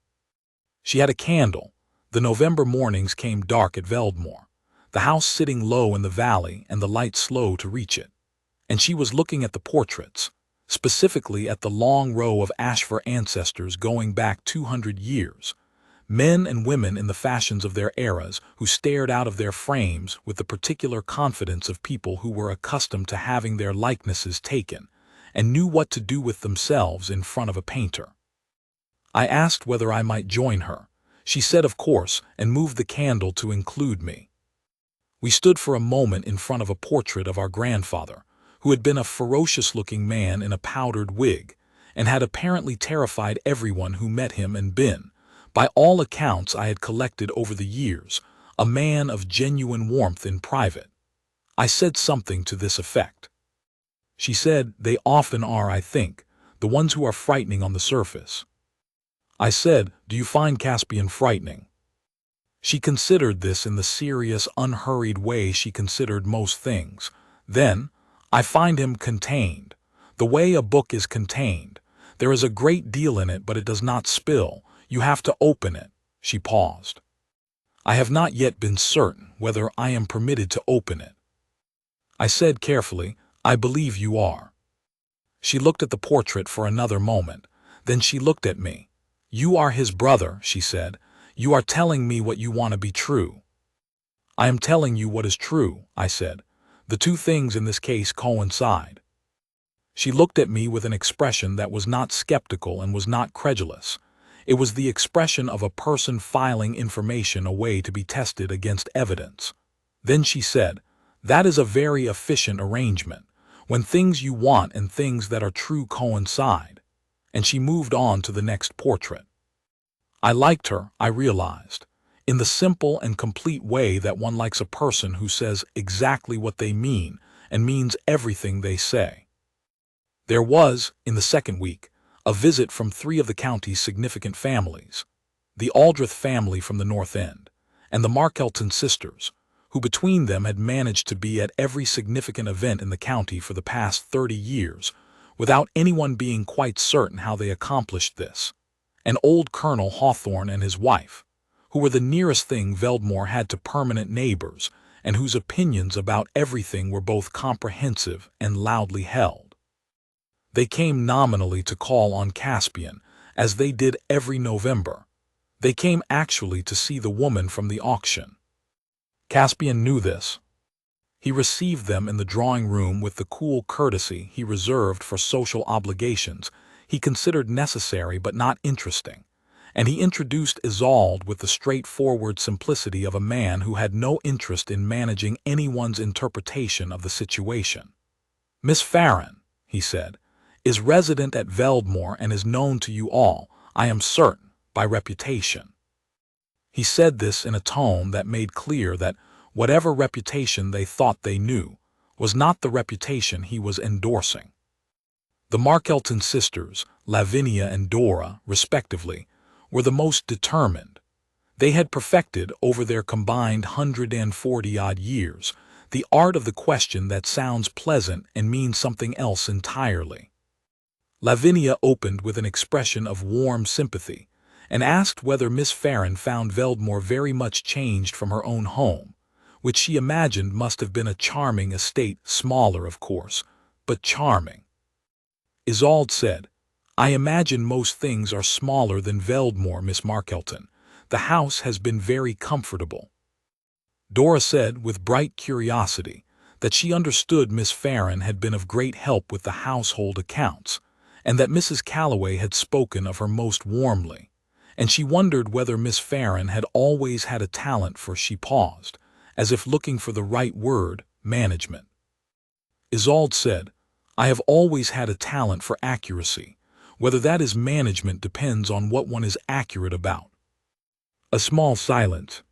She had a candle. The November mornings came dark at Veldmoor, the house sitting low in the valley and the light slow to reach it. And she was looking at the portraits, specifically at the long row of Ashfur ancestors going back 200 years, men and women in the fashions of their eras who stared out of their frames with the particular confidence of people who were accustomed to having their likenesses taken and knew what to do with themselves in front of a painter. I asked whether I might join her. She said of course and moved the candle to include me. We stood for a moment in front of a portrait of our grandfather, who had been a ferocious-looking man in a powdered wig, and had apparently terrified everyone who met him and been, by all accounts I had collected over the years, a man of genuine warmth in private. I said something to this effect. She said, "They often are, I think, the ones who are frightening on the surface." I said, "Do you find Caspian frightening?" She considered this in the serious, unhurried way she considered most things. Then, "I find him contained. The way a book is contained. There is a great deal in it, but it does not spill. You have to open it." She paused. "I have not yet been certain whether I am permitted to open it." I said carefully, "I believe you are." She looked at the portrait for another moment. Then she looked at me. "You are his brother," she said. "You are telling me what you want to be true." "I am telling you what is true," I said. "The two things in this case coincide." She looked at me with an expression that was not skeptical and was not credulous. It was the expression of a person filing information away to be tested against evidence. Then she said, "That is a very efficient arrangement, when things you want and things that are true coincide." And she moved on to the next portrait. I liked her, I realized, in the simple and complete way that one likes a person who says exactly what they mean and means everything they say. There was, in the second week, a visit from 3 of the county's significant families, the Aldrich family from the North End, and the Markelton sisters, who between them had managed to be at every significant event in the county for the past 30 years, without anyone being quite certain how they accomplished this, and old Colonel Hawthorne and his wife, who were the nearest thing Veldmoor had to permanent neighbors, and whose opinions about everything were both comprehensive and loudly held. They came nominally to call on Caspian, as they did every November. They came actually to see the woman from the auction. Caspian knew this. He received them in the drawing room with the cool courtesy he reserved for social obligations he considered necessary but not interesting, and he introduced Isolde with the straightforward simplicity of a man who had no interest in managing anyone's interpretation of the situation. "Miss Farron," he said, "is resident at Veldmoor and is known to you all, I am certain, by reputation." He said this in a tone that made clear that whatever reputation they thought they knew was not the reputation he was endorsing. The Markelton sisters, Lavinia and Dora, respectively, were the most determined. They had perfected, over their combined 140-odd years, the art of the question that sounds pleasant and means something else entirely. Lavinia opened with an expression of warm sympathy, and asked whether Miss Farron found Veldmoor very much changed from her own home, which she imagined must have been a charming estate, smaller of course, but charming. Isolde said, "I imagine most things are smaller than Veldmoor, Miss Markelton. The house has been very comfortable." Dora said, with bright curiosity, that she understood Miss Farron had been of great help with the household accounts, and that Mrs. Calloway had spoken of her most warmly, and she wondered whether Miss Farron had always had a talent for, she paused, as if looking for the right word, management. Isolde said, I have always had a talent for accuracy. Whether that is management depends on what one is accurate about. A small silence.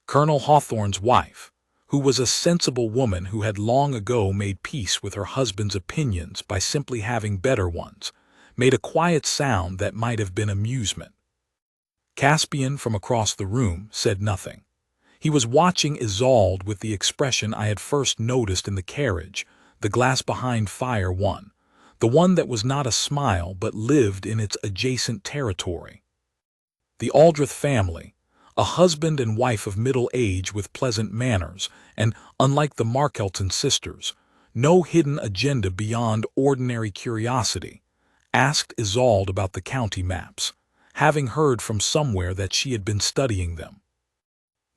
Colonel Hawthorne's wife, who was a sensible woman who had long ago made peace with her husband's opinions by simply having better ones, made a quiet sound that might have been amusement. Caspian, from across the room, said nothing. He was watching Isolde with the expression I had first noticed in the carriage, the glass behind fire one, the one that was not a smile but lived in its adjacent territory. The Aldrich family, a husband and wife of middle age with pleasant manners, and, unlike the Markelton sisters, no hidden agenda beyond ordinary curiosity, asked Isolde about the county maps, having heard from somewhere that she had been studying them.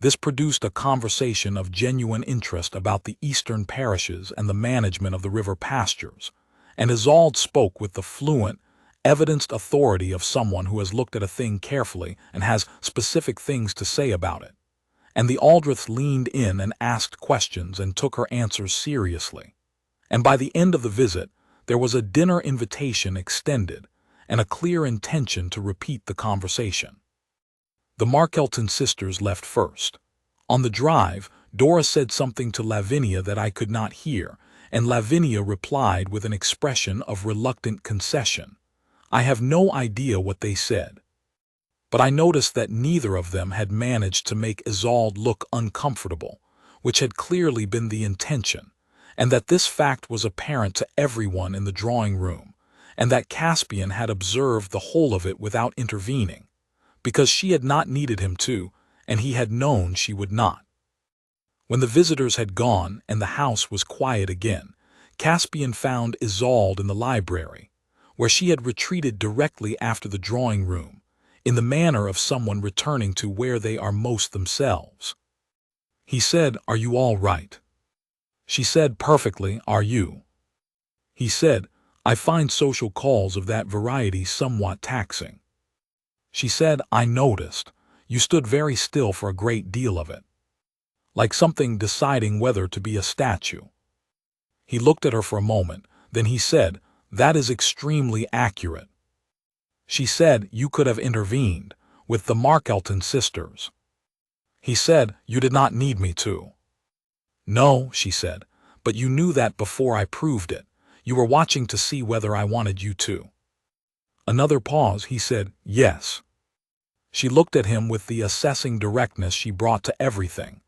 This produced a conversation of genuine interest about the eastern parishes and the management of the river pastures, and Isolde spoke with the fluent, evidenced authority of someone who has looked at a thing carefully and has specific things to say about it. And the Aldriths leaned in and asked questions and took her answers seriously. And by the end of the visit, there was a dinner invitation extended and a clear intention to repeat the conversation. The Markelton sisters left first. On the drive, Dora said something to Lavinia that I could not hear, and Lavinia replied with an expression of reluctant concession. I have no idea what they said. But I noticed that neither of them had managed to make Isolde look uncomfortable, which had clearly been the intention, and that this fact was apparent to everyone in the drawing room, and that Caspian had observed the whole of it without intervening, because she had not needed him to, and he had known she would not. When the visitors had gone and the house was quiet again, Caspian found Isolde in the library, where she had retreated directly after the drawing room, in the manner of someone returning to where they are most themselves. He said, "Are you all right?" She said, "Perfectly, are you?" He said, "I find social calls of that variety somewhat taxing." She said, "I noticed. You stood very still for a great deal of it. Like something deciding whether to be a statue." He looked at her for a moment, then he said, "That is extremely accurate." She said, "You could have intervened, with the Markelton sisters." He said, "You did not need me to." "No," she said, "but you knew that before I proved it. You were watching to see whether I wanted you to." Another pause, he said, "Yes." She looked at him with the assessing directness she brought to everything.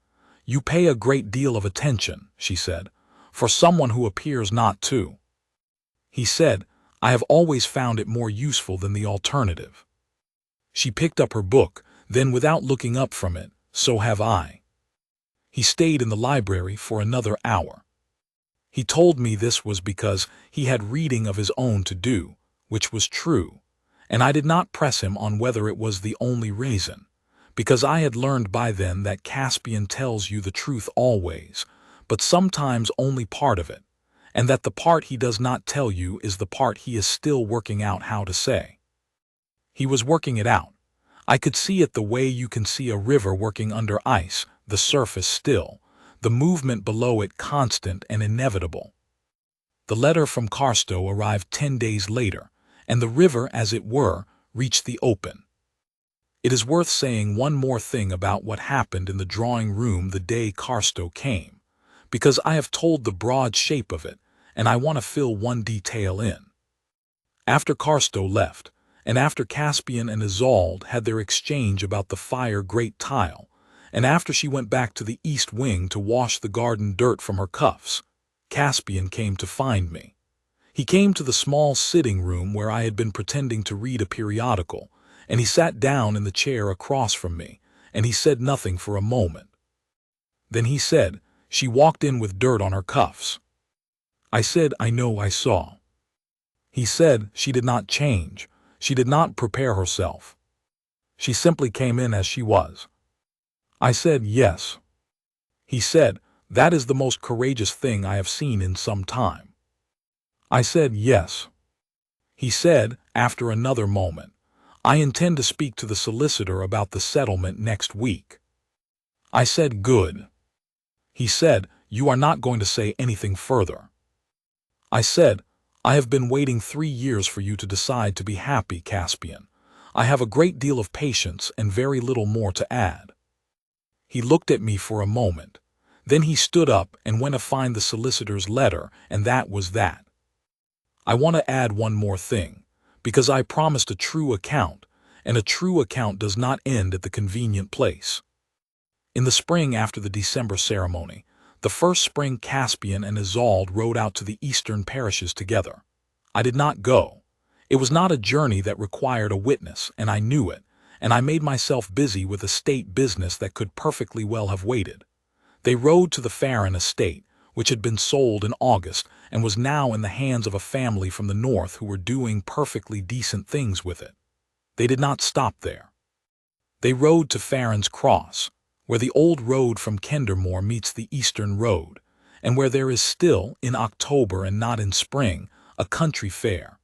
"You pay a great deal of attention," she said, "for someone who appears not to." He said, "I have always found it more useful than the alternative." She picked up her book, then without looking up from it, "So have I." He stayed in the library for another hour. He told me this was because he had reading of his own to do, which was true, and I did not press him on whether it was the only reason, because I had learned by then that Caspian tells you the truth always, but sometimes only part of it, and that the part he does not tell you is the part he is still working out how to say. He was working it out. I could see it the way you can see a river working under ice, the surface still, the movement below it constant and inevitable. The letter from Carstow arrived 10 days later, and the river, as it were, reached the open. It is worth saying one more thing about what happened in the drawing room the day Carstow came, because I have told the broad shape of it, and I want to fill one detail in. After Carstow left, and after Caspian and Isolde had their exchange about the fire grate tile, and after she went back to the east wing to wash the garden dirt from her cuffs, Caspian came to find me. He came to the small sitting room where I had been pretending to read a periodical, and he sat down in the chair across from me, and he said nothing for a moment. Then he said, "She walked in with dirt on her cuffs." I said, "I know, I saw." He said, "She did not change. She did not prepare herself. She simply came in as she was." I said, "Yes." He said, "That is the most courageous thing I have seen in some time." I said, "Yes." He said, after another moment, "I intend to speak to the solicitor about the settlement next week." I said, "Good." He said, "You are not going to say anything further." I said, I have been waiting 3 years for you to decide to be happy, Caspian. I have a great deal of patience and very little more to add." He looked at me for a moment. Then he stood up and went to find the solicitor's letter, and that was that. "I want to add one more thing, because I promised a true account, and a true account does not end at the convenient place." In the spring after the December ceremony, the first spring, Caspian and Isolde rode out to the eastern parishes together. I did not go. It was not a journey that required a witness, and I knew it, and I made myself busy with a state business that could perfectly well have waited. They rode to the Farron estate, which had been sold in August and was now in the hands of a family from the north who were doing perfectly decent things with it. They did not stop there. They rode to Farron's Cross, where the old road from Kendermore meets the eastern road, and where there is still, in October and not in spring, a country fair,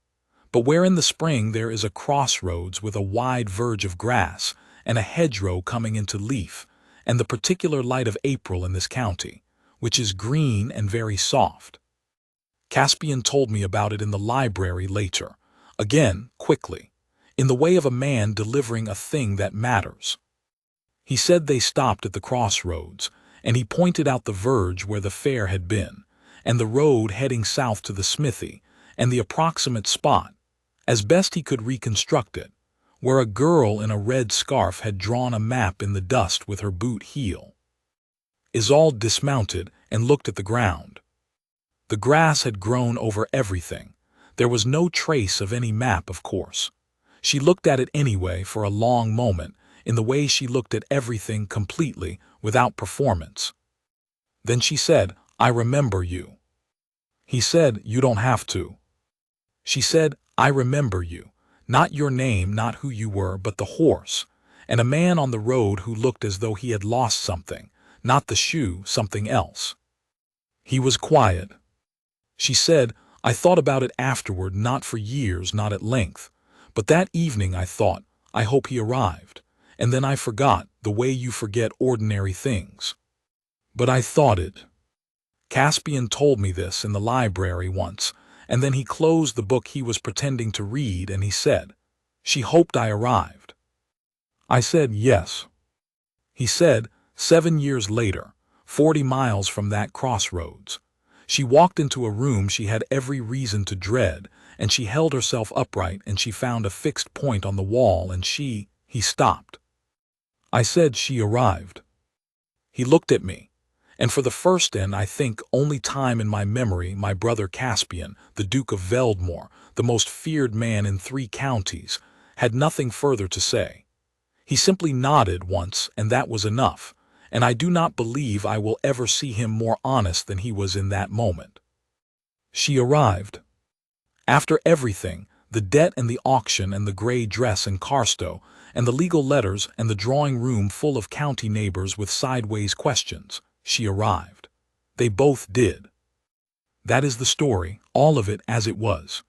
but where in the spring there is a crossroads with a wide verge of grass and a hedgerow coming into leaf, and the particular light of April in this county, which is green and very soft. Caspian told me about it in the library later, again, quickly, in the way of a man delivering a thing that matters. He said they stopped at the crossroads, and he pointed out the verge where the fair had been, and the road heading south to the smithy, and the approximate spot, as best he could reconstruct it, where a girl in a red scarf had drawn a map in the dust with her boot heel. Isolde dismounted and looked at the ground. The grass had grown over everything. There was no trace of any map, of course. She looked at it anyway for a long moment, in the way she looked at everything completely, without performance. Then she said, "I remember you." He said, "You don't have to." She said, "I remember you. Not your name, not who you were, but the horse, and a man on the road who looked as though he had lost something, not the shoe, something else." He was quiet. She said, "I thought about it afterward, not for years, not at length, but that evening I thought, I hope he arrived, and then I forgot, the way you forget ordinary things. But I thought it." Caspian told me this in the library once, and then he closed the book he was pretending to read and he said, "She hoped I arrived." I said, "Yes." He said, 7 years later, 40 miles from that crossroads, she walked into a room she had every reason to dread, and she held herself upright and she found a fixed point on the wall and he stopped. I said, "She arrived." He looked at me, and for the first and, I think, only time in my memory, my brother Caspian, the Duke of Veldmoor, the most feared man in 3 counties, had nothing further to say. He simply nodded once, and that was enough, and I do not believe I will ever see him more honest than he was in that moment. She arrived. After everything, the debt and the auction and the grey dress and Carstow, and the legal letters and the drawing room full of county neighbors with sideways questions, she arrived. They both did. That is the story, all of it as it was.